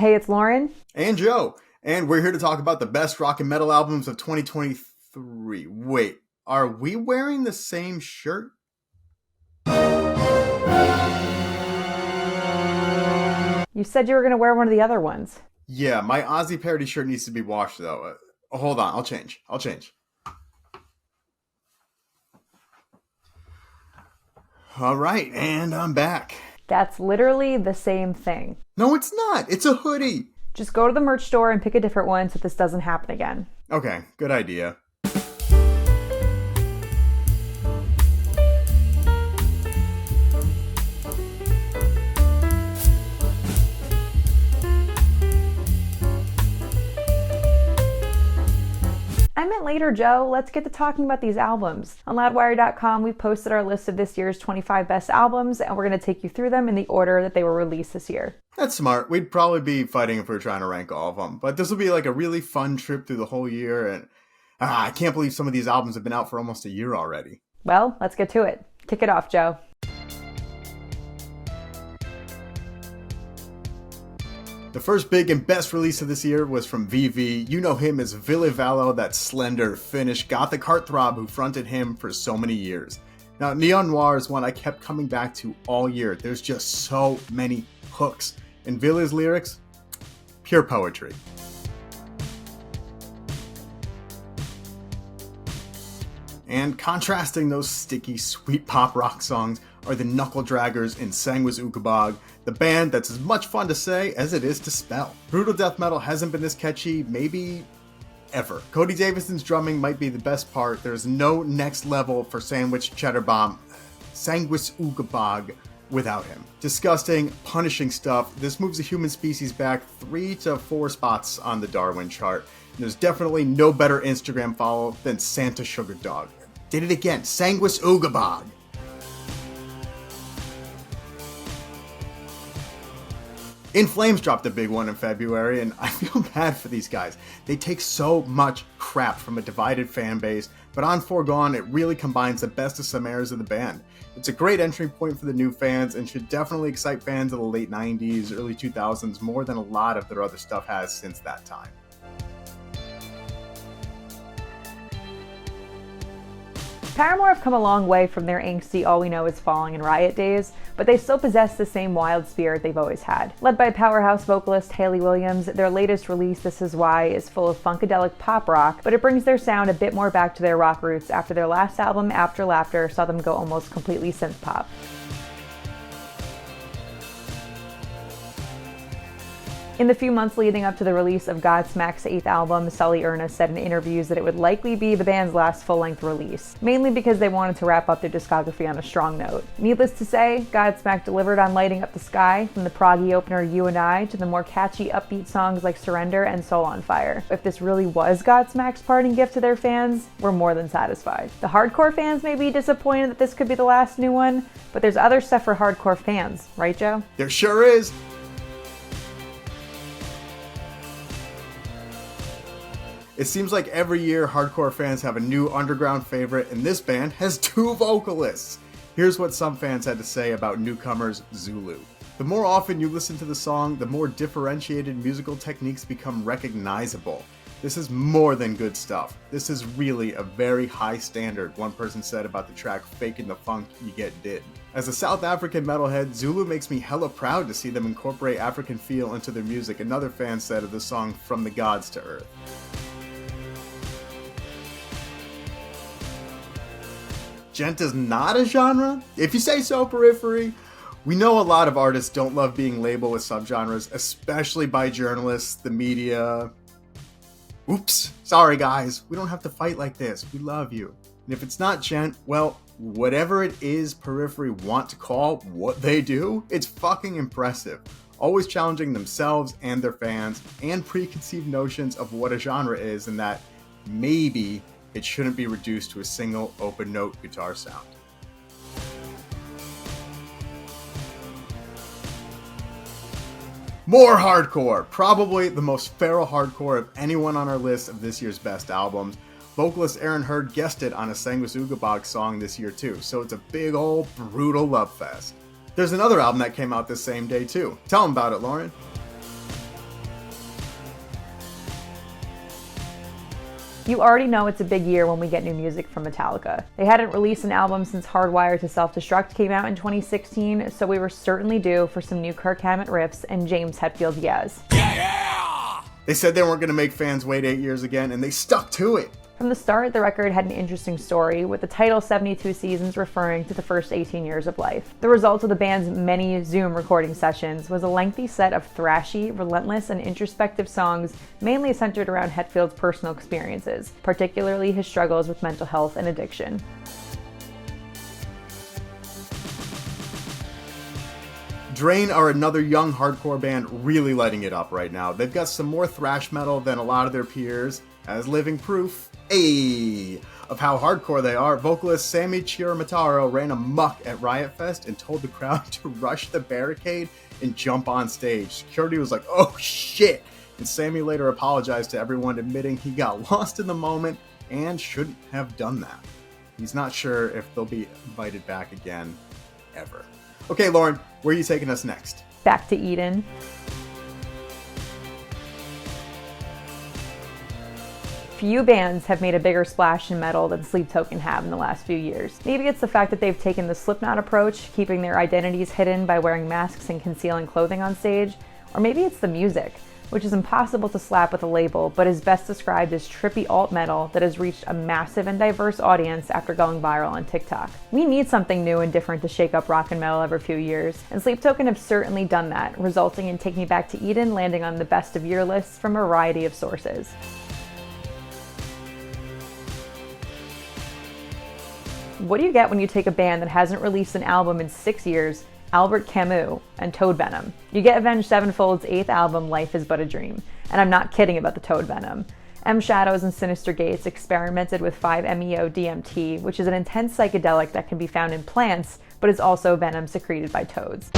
Hey, it's Lauren. And Joe. And we're here to talk about the best rock and metal albums of 2023. Wait, are we wearing the same shirt? You said you were going to wear one of the other ones. Yeah, my Ozzy parody shirt needs to be washed, though. Hold on, I'll change. All right, and I'm back. That's literally the same thing. No, it's not. It's a hoodie. Just go to the merch store and pick a different one so this doesn't happen again. Okay, good idea. I meant later, Joe. Let's get to talking about these albums. On loudwire.com, we posted our list of this year's 25 best albums, and we're going to take you through them in the order that they were released this year. That's smart. We'd probably be fighting if we were trying to rank all of them. But this will be like a really fun trip through the whole year, and I can't believe some of these albums have been out for almost a year already. Well, let's get to it. Kick it off, Joe. The first big and best release of this year was from VV. You know him as Ville Valo, that slender, Finnish gothic heartthrob who fronted him for so many years. Now, Neon Noir is one I kept coming back to all year. There's just so many hooks. And Ville's lyrics, pure poetry. And contrasting those sticky, sweet pop rock songs are the Knuckle Draggers in Sanguis Ukabog, the band that's as much fun to say as it is to spell. Brutal death metal hasn't been this catchy, maybe ever. Cody Davidson's drumming might be the best part. There's no next level for Sandwich Cheddar Bomb, Sanguis Ukabog, without him. Disgusting, punishing stuff. This moves the human species back 3 to 4 spots on the Darwin chart. And there's definitely no better Instagram follow than Santa Sugar Dog. Did it again, Sanguis Ukabog. In Flames dropped a big one in February, and I feel bad for these guys. They take so much crap from a divided fan base, but on Foregone, it really combines the best of some eras of the band. It's a great entry point for the new fans, and should definitely excite fans of the late 90s, early 2000s more than a lot of their other stuff has since that time. Paramore have come a long way from their angsty All We Know Is Falling and Riot days, but they still possess the same wild spirit they've always had. Led by powerhouse vocalist Hayley Williams, their latest release, This Is Why, is full of funkadelic pop rock, but it brings their sound a bit more back to their rock roots after their last album, After Laughter, saw them go almost completely synth pop. In the few months leading up to the release of Godsmack's 8th album, Sully Erna said in interviews that it would likely be the band's last full-length release, mainly because they wanted to wrap up their discography on a strong note. Needless to say, Godsmack delivered on Lighting Up the Sky, from the proggy opener You and I to the more catchy upbeat songs like Surrender and Soul on Fire. If this really was Godsmack's parting gift to their fans, we're more than satisfied. The hardcore fans may be disappointed that this could be the last new one, but there's other stuff for hardcore fans, right, Joe? There sure is! It seems like every year hardcore fans have a new underground favorite, and this band has 2 vocalists. Here's what some fans had to say about newcomers Zulu. The more often you listen to the song, the more differentiated musical techniques become recognizable. This is more than good stuff. This is really a very high standard, one person said about the track Fakin' the Funk You Get Did. As a South African metalhead, Zulu makes me hella proud to see them incorporate African feel into their music, another fan said of the song From the Gods to Earth. Gent is not a genre? If you say so, Periphery. We know a lot of artists don't love being labeled with subgenres, especially by journalists, the media. Oops, sorry guys, we don't have to fight like this. We love you. And if it's not gent, well, whatever it is Periphery want to call what they do, it's fucking impressive. Always challenging themselves and their fans, and preconceived notions of what a genre is, and that maybe it shouldn't be reduced to a single open note guitar sound. More hardcore! Probably the most feral hardcore of anyone on our list of this year's best albums. Vocalist Aaron Hurd guested on a Sanguis Ukabog song this year too, so it's a big ol' brutal love fest. There's another album that came out this same day too. Tell them about it, Lauryn. You already know it's a big year when we get new music from Metallica. They hadn't released an album since Hardwired to Self-Destruct came out in 2016, so we were certainly due for some new Kirk Hammett riffs and James Hetfield yes. They said they weren't going to make fans wait 8 years again, and they stuck to it. From the start, the record had an interesting story, with the title 72 Seasons referring to the first 18 years of life. The result of the band's many Zoom recording sessions was a lengthy set of thrashy, relentless, and introspective songs, mainly centered around Hetfield's personal experiences, particularly his struggles with mental health and addiction. Drain are another young hardcore band really lighting it up right now. They've got some more thrash metal than a lot of their peers, as living proof, of how hardcore they are. Vocalist Sammy Chiramataro ran amok at Riot Fest and told the crowd to rush the barricade and jump on stage. Security was like, oh shit! And Sammy later apologized to everyone, admitting he got lost in the moment and shouldn't have done that. He's not sure if they'll be invited back again, ever. Okay, Lauren, where are you taking us next? Back to Eden. Few bands have made a bigger splash in metal than Sleep Token have in the last few years. Maybe it's the fact that they've taken the Slipknot approach, keeping their identities hidden by wearing masks and concealing clothing on stage, or maybe it's the music, which is impossible to slap with a label, but is best described as trippy alt metal that has reached a massive and diverse audience after going viral on TikTok. We need something new and different to shake up rock and metal every few years, and Sleep Token have certainly done that, resulting in Take Me Back to Eden landing on the best of year lists from a variety of sources. What do you get when you take a band that hasn't released an album in 6 years, Albert Camus, and Toad Venom? You get Avenged Sevenfold's 8th album, Life is But a Dream. And I'm not kidding about the Toad Venom. M. Shadows and Sinister Gates experimented with 5-MeO-DMT, which is an intense psychedelic that can be found in plants, but is also venom secreted by toads.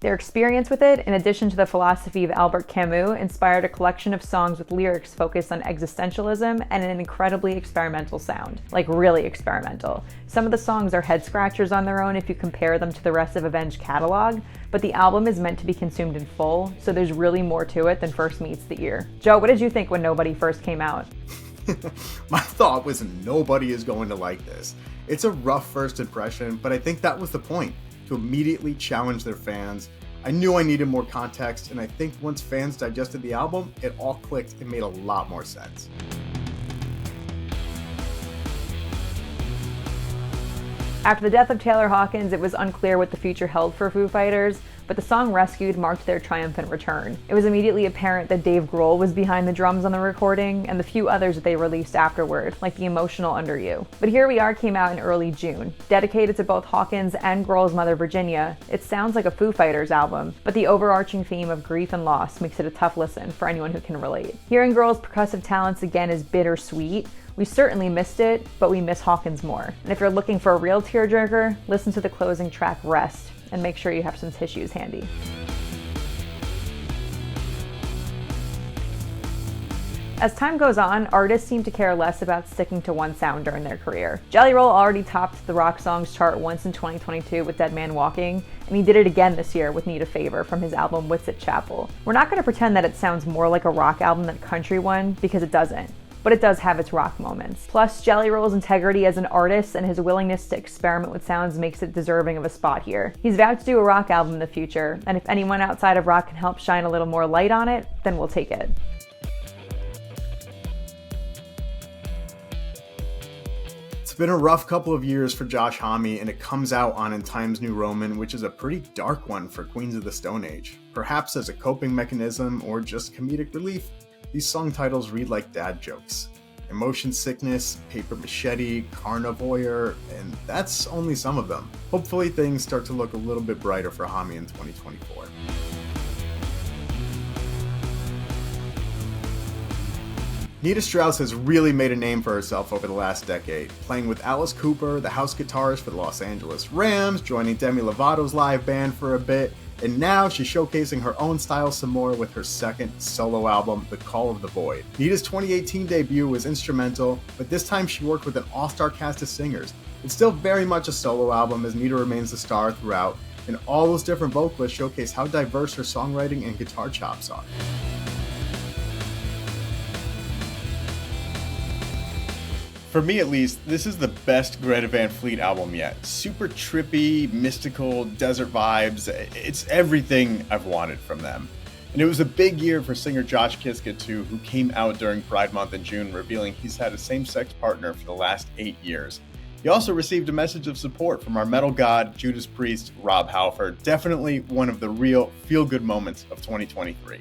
Their experience with it, in addition to the philosophy of Albert Camus, inspired a collection of songs with lyrics focused on existentialism and an incredibly experimental sound. Like, really experimental. Some of the songs are head-scratchers on their own if you compare them to the rest of Avenged catalog, but the album is meant to be consumed in full, so there's really more to it than first meets the ear. Joe, what did you think when Nobody first came out? My thought was nobody is going to like this. It's a rough first impression, but I think that was the point. To immediately challenge their fans. I knew I needed more context, and I think once fans digested the album, it all clicked and made a lot more sense. After the death of Taylor Hawkins, it was unclear what the future held for Foo Fighters, but the song Rescued marked their triumphant return. It was immediately apparent that Dave Grohl was behind the drums on the recording, and the few others that they released afterward, like the emotional Under You. But Here We Are came out in early June. Dedicated to both Hawkins and Grohl's mother Virginia, it sounds like a Foo Fighters album, but the overarching theme of grief and loss makes it a tough listen for anyone who can relate. Hearing Grohl's percussive talents again is bittersweet. We certainly missed it, but we miss Hawkins more. And if you're looking for a real tearjerker, listen to the closing track Rest, and make sure you have some tissues handy. As time goes on, artists seem to care less about sticking to one sound during their career. Jelly Roll already topped the rock songs chart once in 2022 with Dead Man Walking, and he did it again this year with Need a Favor from his album Whitsett Chapel. We're not going to pretend that it sounds more like a rock album than a country one, because it doesn't. But it does have its rock moments. Plus, Jelly Roll's integrity as an artist and his willingness to experiment with sounds makes it deserving of a spot here. He's vowed to do a rock album in the future, and if anyone outside of rock can help shine a little more light on it, then we'll take it. It's been a rough couple of years for Josh Homme, and it comes out on In Times New Roman, which is a pretty dark one for Queens of the Stone Age. Perhaps as a coping mechanism or just comedic relief, these song titles read like dad jokes. Emotion Sickness, Paper Machete, Carnivore, and that's only some of them. Hopefully things start to look a little bit brighter for Homme in 2024. Nita Strauss has really made a name for herself over the last decade, playing with Alice Cooper, the house guitarist for the Los Angeles Rams, joining Demi Lovato's live band for a bit, and now she's showcasing her own style some more with her second solo album, The Call of the Void. Nita's 2018 debut was instrumental, but this time she worked with an all-star cast of singers. It's still very much a solo album as Nita remains the star throughout, and all those different vocalists showcase how diverse her songwriting and guitar chops are. For me at least, this is the best Greta Van Fleet album yet. Super trippy, mystical, desert vibes. It's everything I've wanted from them. And it was a big year for singer Josh Kiska too, who came out during Pride Month in June, revealing he's had a same-sex partner for the last 8 years. He also received a message of support from our metal god, Judas Priest, Rob Halford. Definitely one of the real feel-good moments of 2023.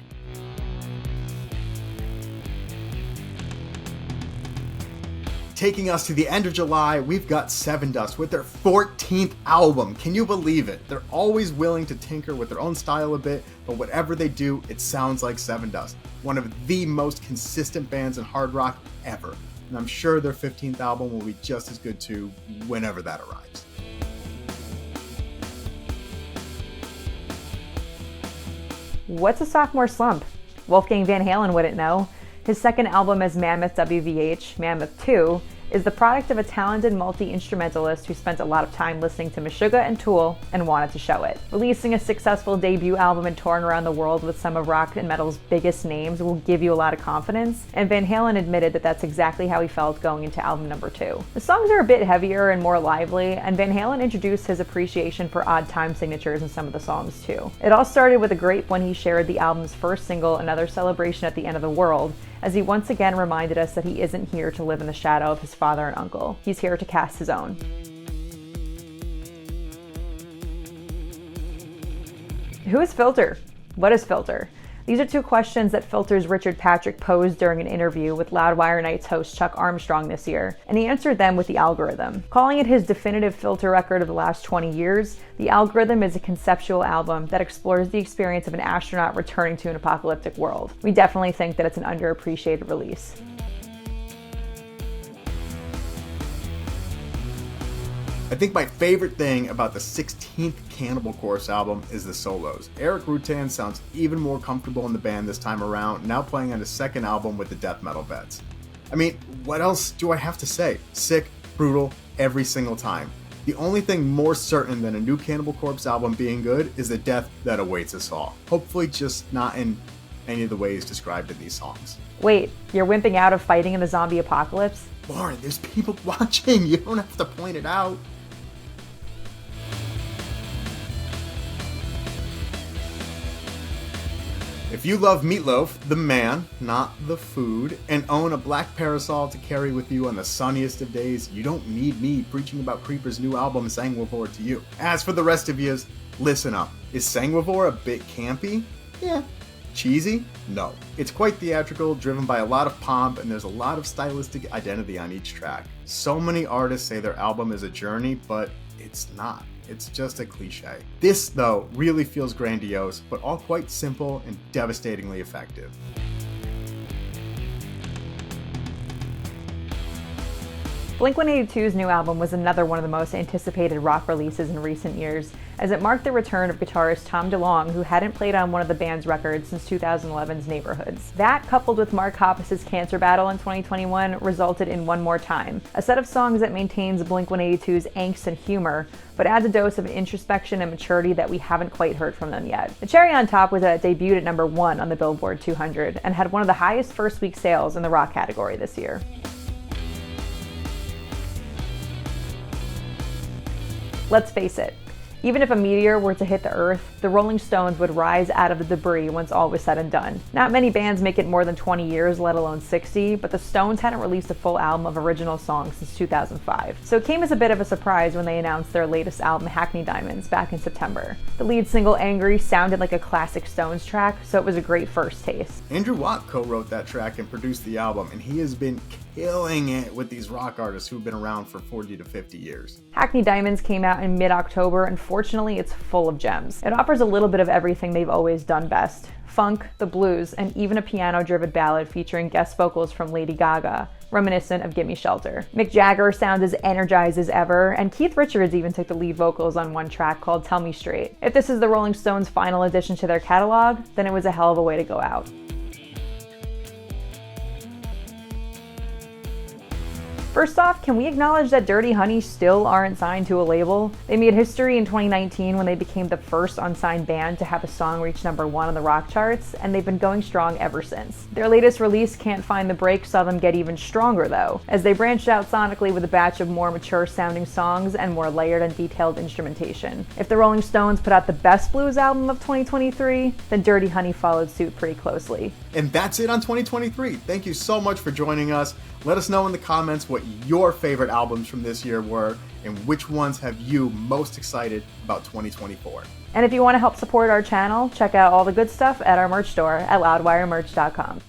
Taking us to the end of July, we've got Sevendust with their 14th album. Can you believe it? They're always willing to tinker with their own style a bit, but whatever they do, it sounds like Sevendust. One of the most consistent bands in hard rock ever. And I'm sure their 15th album will be just as good too, whenever that arrives. What's a sophomore slump? Wolfgang Van Halen wouldn't know. His second album as Mammoth WVH, Mammoth 2, is the product of a talented multi-instrumentalist who spent a lot of time listening to Meshuggah and Tool and wanted to show it. Releasing a successful debut album and touring around the world with some of rock and metal's biggest names will give you a lot of confidence, and Van Halen admitted that that's exactly how he felt going into album number 2. The songs are a bit heavier and more lively, and Van Halen introduced his appreciation for odd time signatures in some of the songs too. It all started with a grape when he shared the album's first single, Another Celebration at the End of the World, as he once again reminded us that he isn't here to live in the shadow of his father and uncle. He's here to cast his own. Who is Filter? What is Filter? These are two questions that Filter's Richard Patrick posed during an interview with Loudwire Nights host Chuck Armstrong this year, and he answered them with The Algorithm. Calling it his definitive Filter record of the last 20 years, The Algorithm is a conceptual album that explores the experience of an astronaut returning to an apocalyptic world. We definitely think that it's an underappreciated release. I think my favorite thing about the 16th Cannibal Corpse album is the solos. Eric Rutan sounds even more comfortable in the band this time around, now playing on his second album with the death metal vets. I mean, what else do I have to say? Sick, brutal, every single time. The only thing more certain than a new Cannibal Corpse album being good is the death that awaits us all. Hopefully just not in any of the ways described in these songs. Wait, you're wimping out of fighting in the zombie apocalypse? Lauryn, there's people watching. You don't have to point it out. If you love Meatloaf, the man, not the food, and own a black parasol to carry with you on the sunniest of days, you don't need me preaching about Creeper's new album, Sanguivore, to you. As for the rest of yous, listen up. Is Sanguivore a bit campy? Yeah. Cheesy? No. It's quite theatrical, driven by a lot of pomp, and there's a lot of stylistic identity on each track. So many artists say their album is a journey, but it's not. It's just a cliche. This, though, really feels grandiose, but all quite simple and devastatingly effective. Blink-182's new album was another one of the most anticipated rock releases in recent years, as it marked the return of guitarist Tom DeLonge, who hadn't played on one of the band's records since 2011's Neighborhoods. That, coupled with Mark Hoppus's Cancer Battle in 2021, resulted in One More Time, a set of songs that maintains Blink-182's angst and humor, but adds a dose of introspection and maturity that we haven't quite heard from them yet. The cherry on top was that it debuted at number 1 on the Billboard 200 and had one of the highest first-week sales in the rock category this year. Let's face it, even if a meteor were to hit the Earth, the Rolling Stones would rise out of the debris once all was said and done. Not many bands make it more than 20 years, let alone 60, but the Stones hadn't released a full album of original songs since 2005. So it came as a bit of a surprise when they announced their latest album, Hackney Diamonds, back in September. The lead single, Angry, sounded like a classic Stones track, so it was a great first taste. Andrew Watt co-wrote that track and produced the album, and he has been killing it with these rock artists who've been around for 40 to 50 years. Hackney Diamonds came out in mid-October, and fortunately it's full of gems. It offers a little bit of everything they've always done best. Funk, the blues, and even a piano-driven ballad featuring guest vocals from Lady Gaga, reminiscent of Gimme Shelter. Mick Jagger sounds as energized as ever, and Keith Richards even took the lead vocals on one track called Tell Me Straight. If this is the Rolling Stones' final addition to their catalog, then it was a hell of a way to go out. First off, can we acknowledge that Dirty Honey still aren't signed to a label? They made history in 2019 when they became the first unsigned band to have a song reach #1 on the rock charts, and they've been going strong ever since. Their latest release, Can't Find the Break, saw them get even stronger though, as they branched out sonically with a batch of more mature sounding songs and more layered and detailed instrumentation. If the Rolling Stones put out the best blues album of 2023, then Dirty Honey followed suit pretty closely. And that's it on 2023. Thank you so much for joining us. Let us know in the comments what your favorite albums from this year were and which ones have you most excited about 2024. And if you want to help support our channel, check out all the good stuff at our merch store at loudwiremerch.com.